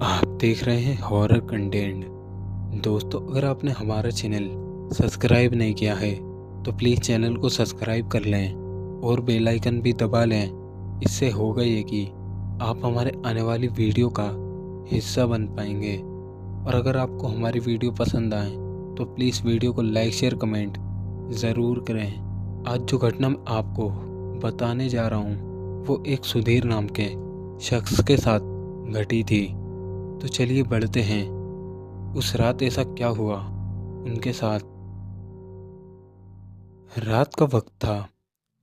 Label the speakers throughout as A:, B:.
A: आप देख रहे हैं हॉरर कंटेंट। दोस्तों, अगर आपने हमारा चैनल सब्सक्राइब नहीं किया है तो प्लीज़ चैनल को सब्सक्राइब कर लें और बेल आइकन भी दबा लें। इससे होगा ये कि आप हमारे आने वाली वीडियो का हिस्सा बन पाएंगे। और अगर आपको हमारी वीडियो पसंद आए तो प्लीज़ वीडियो को लाइक शेयर कमेंट ज़रूर करें। आज जो घटना मैं आपको बताने जा रहा हूँ वो एक सुधीर नाम के शख्स के साथ घटी थी। तो चलिए बढ़ते हैं। उस रात ऐसा क्या हुआ उनके साथ। रात का वक्त था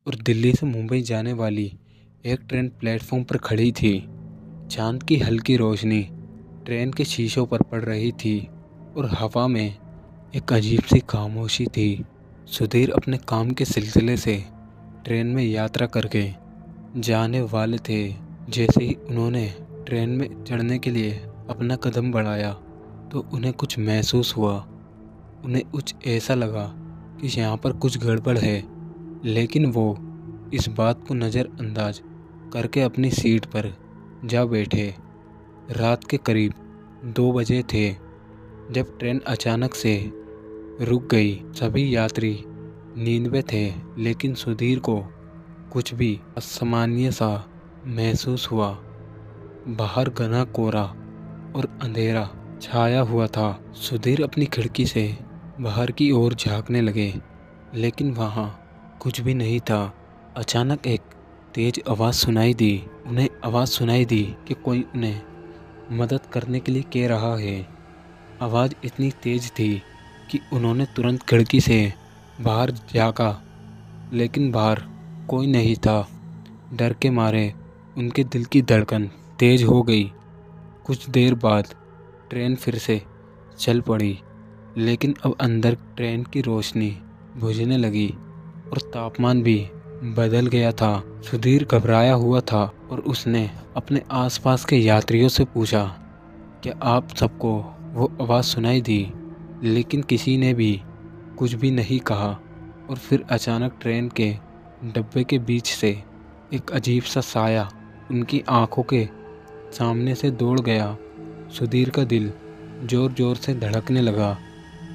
A: और दिल्ली से मुंबई जाने वाली एक ट्रेन प्लेटफॉर्म पर खड़ी थी। चांद की हल्की रोशनी ट्रेन के शीशों पर पड़ रही थी और हवा में एक अजीब सी खामोशी थी। सुधीर अपने काम के सिलसिले से ट्रेन में यात्रा करके जाने वाले थे। जैसे ही उन्होंने ट्रेन में चढ़ने के लिए अपना कदम बढ़ाया तो उन्हें कुछ महसूस हुआ। उन्हें कुछ ऐसा लगा कि यहाँ पर कुछ गड़बड़ है, लेकिन वो इस बात को नज़रअंदाज करके अपनी सीट पर जा बैठे। रात के करीब 2 बजे थे जब ट्रेन अचानक से रुक गई। सभी यात्री नींद में थे, लेकिन सुधीर को कुछ भी असामान्य सा महसूस हुआ। बाहर घना कोहरा और अंधेरा छाया हुआ था। सुधीर अपनी खिड़की से बाहर की ओर झांकने लगे, लेकिन वहाँ कुछ भी नहीं था। अचानक एक तेज आवाज़ सुनाई दी। उन्हें आवाज़ सुनाई दी कि कोई उन्हें मदद करने के लिए कह रहा है। आवाज़ इतनी तेज थी कि उन्होंने तुरंत खिड़की से बाहर झांका, लेकिन बाहर कोई नहीं था। डर के मारे उनके दिल की धड़कन तेज हो गई। कुछ देर बाद ट्रेन फिर से चल पड़ी, लेकिन अब अंदर ट्रेन की रोशनी बुझने लगी और तापमान भी बदल गया था। सुधीर घबराया हुआ था और उसने अपने आसपास के यात्रियों से पूछा, क्या आप सबको वो आवाज़ सुनाई दी? लेकिन किसी ने भी कुछ भी नहीं कहा। और फिर अचानक ट्रेन के डब्बे के बीच से एक अजीब सा साया उनकी आंखों के सामने से दौड़ गया। सुधीर का दिल ज़ोर ज़ोर से धड़कने लगा।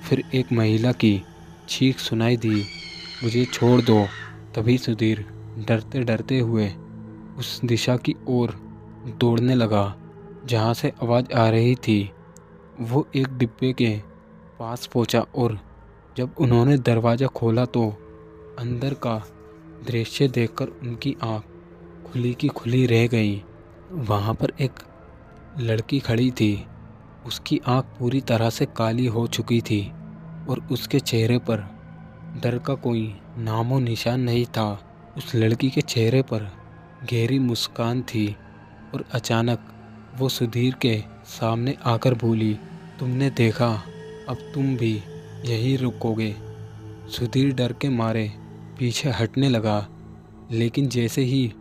A: फिर एक महिला की चीख सुनाई दी, मुझे छोड़ दो। तभी सुधीर डरते डरते हुए उस दिशा की ओर दौड़ने लगा जहाँ से आवाज़ आ रही थी। वो एक डिब्बे के पास पहुँचा और जब उन्होंने दरवाज़ा खोला तो अंदर का दृश्य देखकर उनकी आँख खुली की खुली रह गई। वहाँ पर एक लड़की खड़ी थी। उसकी आंख पूरी तरह से काली हो चुकी थी और उसके चेहरे पर डर का कोई नामो निशान नहीं था। उस लड़की के चेहरे पर गहरी मुस्कान थी और अचानक वो सुधीर के सामने आकर बोली, तुमने देखा, अब तुम भी यहीं रुकोगे? सुधीर डर के मारे पीछे हटने लगा, लेकिन जैसे ही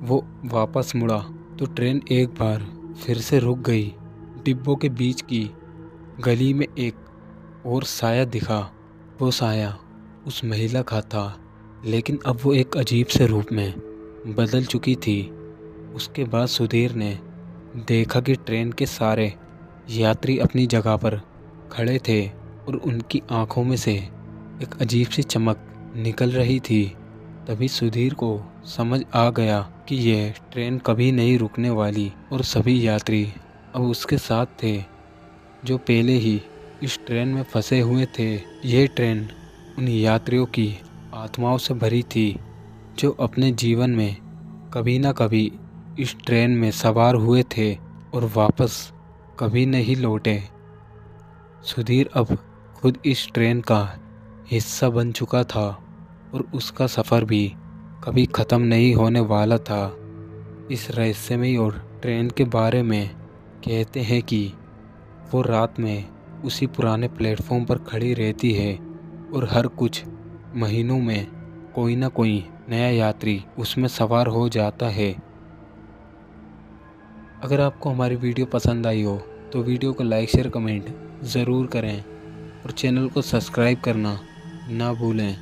A: वो वापस मुड़ा तो ट्रेन एक बार फिर से रुक गई। डिब्बों के बीच की गली में एक और साया दिखा। वो साया उस महिला का था, लेकिन अब वो एक अजीब से रूप में बदल चुकी थी। उसके बाद सुधीर ने देखा कि ट्रेन के सारे यात्री अपनी जगह पर खड़े थे और उनकी आंखों में से एक अजीब सी चमक निकल रही थी। तभी सुधीर को समझ आ गया कि यह ट्रेन कभी नहीं रुकने वाली और सभी यात्री अब उसके साथ थे जो पहले ही इस ट्रेन में फंसे हुए थे। यह ट्रेन उन यात्रियों की आत्माओं से भरी थी जो अपने जीवन में कभी ना कभी इस ट्रेन में सवार हुए थे और वापस कभी नहीं लौटे। सुधीर अब खुद इस ट्रेन का हिस्सा बन चुका था और उसका सफ़र भी कभी ख़त्म नहीं होने वाला था। इस रहस्यमयी और ट्रेन के बारे में कहते हैं कि वो रात में उसी पुराने प्लेटफॉर्म पर खड़ी रहती है और हर कुछ महीनों में कोई ना कोई नया यात्री उसमें सवार हो जाता है। अगर आपको हमारी वीडियो पसंद आई हो तो वीडियो को लाइक शेयर कमेंट ज़रूर करें और चैनल को सब्सक्राइब करना ना भूलें।